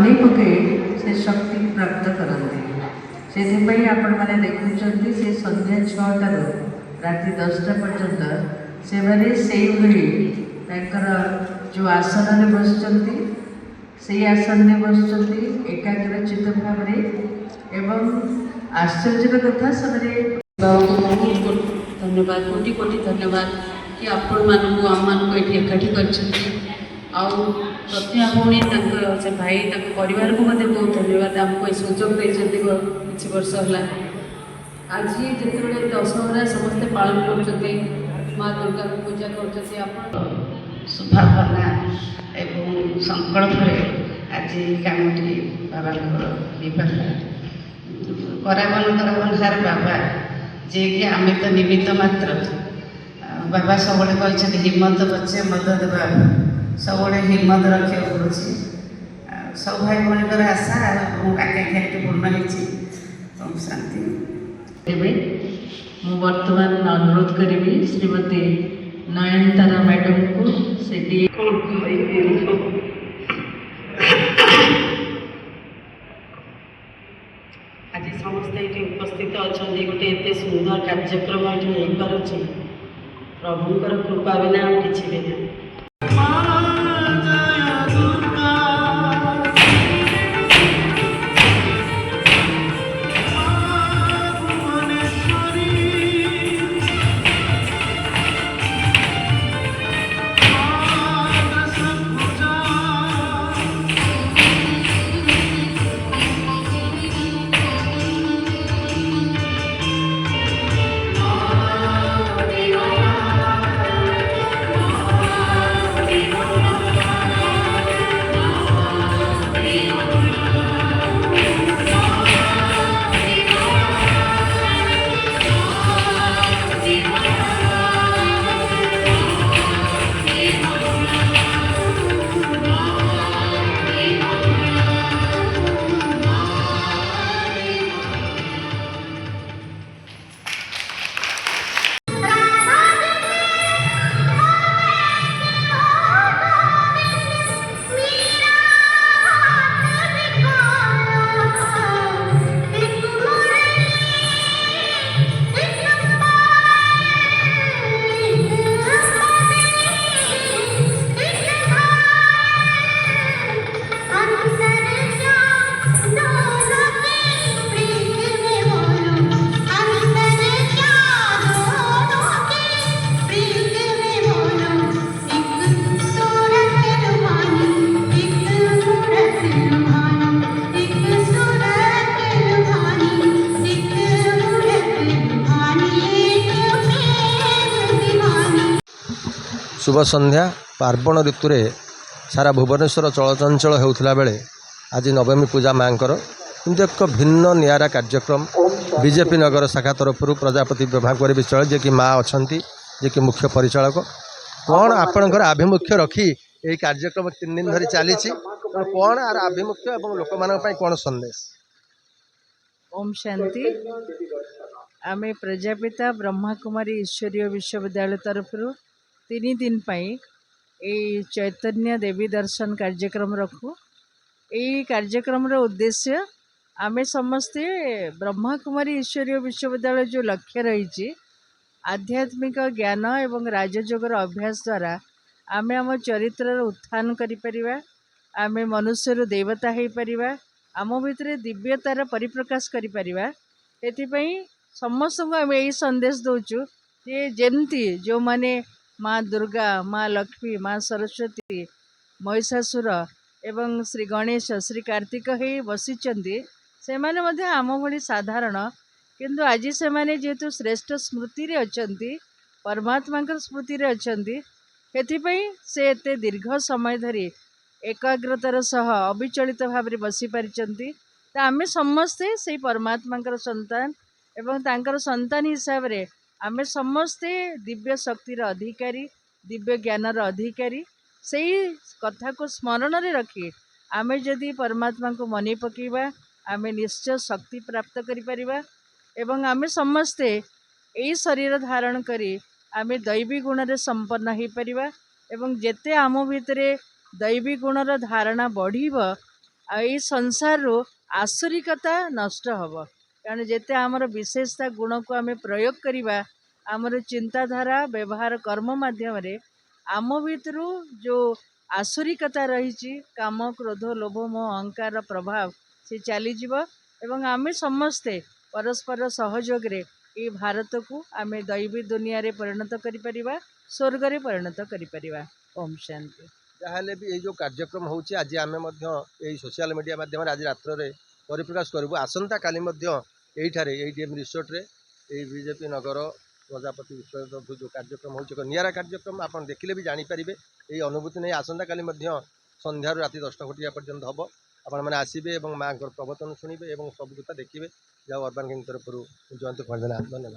Money पकई से शक्ति प्राप्त करते से आपण मैंने देखुं से संध्या 6टार राति 10टा पर्यंत से जो आसन में बसुँच से आसन में बसुँच एकाग्रचित भाव एवं आश्चर्य कथा से बहुत धन्यवाद कोटि कोटि धन्यवाद कि आपण मानू आम मान ये एकाठी कर प्रतिभा भौणी से भाई परिवार को बहुत धन्यवाद आमको ये सुजोग देते किसी वर्ष है आज जिते दशहरा समस्ते पालन कर माँ दुर्गा को पूजा कर शुभावना एवं संकल्प आज कमटी बाबा करावन करावन सार बाबा जे कि आम तो निमित्त मात्र बाबा सब कहते हिम्मत बचे मद देवा सब हिम्मत रखा पड़े सब भाई भौणीकर आशा और आकांक्षा पूर्ण हो शांति मु वर्तमान अनुरोध करी श्रीमती नयनतारा मैडम को से आज समस्ते ये उपस्थित अच्छा गोटे एत सुंदर कार्यक्रम ये हो पारे प्रभुंर कृपा बिना किसी भी ना शुभ संध्या पार्वण ऋतु सारा भुवनेश्वर चलचंचल होता बेले आज नवमी पूजा माँ किंतु एक भिन्न नियारा कार्यक्रम बीजेपी नगर शाखा तरफ प्रजापति विभाग विषय जे कि माँ अच्छा जे कि मुख्य परिचालक कौन आपणकर आभिमुख्य रखी यही कार्यक्रम 3 दिन धरी चली कौन आर आभिमुख्य और लोक मान कौन संदेश। ओम शांति आमे प्रजापिता ब्रह्मा कुमारी ईश्वरीय विश्वविद्यालय तरफ 3 दिन ये चैतन्य देवी दर्शन कार्यक्रम रखू। ये कार्यक्रम उद्देश्य आमे समस्ते ब्रह्मा कुमारी ईश्वरीय विश्वविद्यालय जो लक्ष्य रही आध्यात्मिक ज्ञान एवं राजयोगर अभ्यास द्वारा आमे आम चरित्र उत्थान करिपरिबा, आमे मनुष्य देवता हो पारिबा, आम भितर दिव्यतार परिप्रकाश करिपरिबा। एथिपई समस्त को आमे यही संदेश दौचु जे जेमती जो माने माँ दुर्गा, माँ लक्ष्मी, माँ सरस्वती, महिषासुर एवं श्री गणेश, श्री कार्तिक हे बसिचंदी से माने मध्य आम भली साधारण किंतु आज से माने जेहेतु श्रेष्ठ स्मृति रे अछंती, परमात्मा स्मृति रे अछंती, हेथिपई से एते दीर्घ समय धरी एकाग्रतार सह अविचलित भाव में बसी पारिचंती। तो आमे समस्ते से परमात्मा संतान एवं तांकर संतान हिसाब रे आमे समस्ते दिव्य शक्तिर अधिकारी, दिव्य ज्ञानर अधिकारी। से कथा को स्मरण रे रखी आमे जदि परमात्मा को मनी पकेबा आमे निश्चय शक्ति प्राप्त करि परिबा एवं आमे समस्ते यही शरीर धारण करी आमे दैवी गुण रे संपन्न हो परिबा एवं जेते आम भितरे दैवी गुणर धारणा बढ़िब आई संसार आसुरिकता नष्ट हब कारण जेते आमर विशेषता गुण को आम प्रयोग करवा आमर चिंताधारा व्यवहार कर्म माध्यम आम भितर जो आसुरिकता रही काम क्रोध लोभ मोह अहंकार प्रभाव से चलीज एवं आम समस्ते परस्पर सहयोग रे ये भारत को आम दैवी दुनिया रे परिणत करिपरिबा स्वर्ग रे परिणत करिपरिबा। ओम शांति। ଯାହାହେଲେ ବି ଏଇ ଯେଉଁ କାର୍ଯ୍ୟକ୍ରମ ହେଉଛି ଆଜି ଆମେ ମଧ୍ୟ ଏଇ ସୋସିଆଲ ମିଡ଼ିଆ ମାଧ୍ୟମରେ ଆଜି ରାତ୍ରରେ ପରିପ୍ରକାଶ କରିବୁ। ଆସନ୍ତାକାଲି ମଧ୍ୟ ଏଇଠାରେ ଏଇ ଡିଏମ୍ ରିସୋର୍ଟରେ ଏଇ ବିଜେପି ନଗର ପ୍ରଜାପତି ବିଶ୍ୱ ଯେଉଁ କାର୍ଯ୍ୟକ୍ରମ ହେଉଛି ଏକ ନିଆରା କାର୍ଯ୍ୟକ୍ରମ ଆପଣ ଦେଖିଲେ ବି ଜାଣିପାରିବେ। ଏଇ ଅନୁଭୂତି ନେଇ ଆସନ୍ତାକାଲି ମଧ୍ୟ ସନ୍ଧ୍ୟାରୁ ରାତି 10ଟା ଘଟିକା ପର୍ଯ୍ୟନ୍ତ ହେବ। ଆପଣମାନେ ଆସିବେ ଏବଂ ମାଆଙ୍କର ପ୍ରବଚନ ଶୁଣିବେ ଏବଂ ସବୁ କଥା ଦେଖିବେ। ଯାହା ଅର୍ବାନ୍ କିଙ୍ଗ ତରଫରୁ ଜୟନ୍ତ କୁମାର ଜେନା ଧନ୍ୟବାଦ।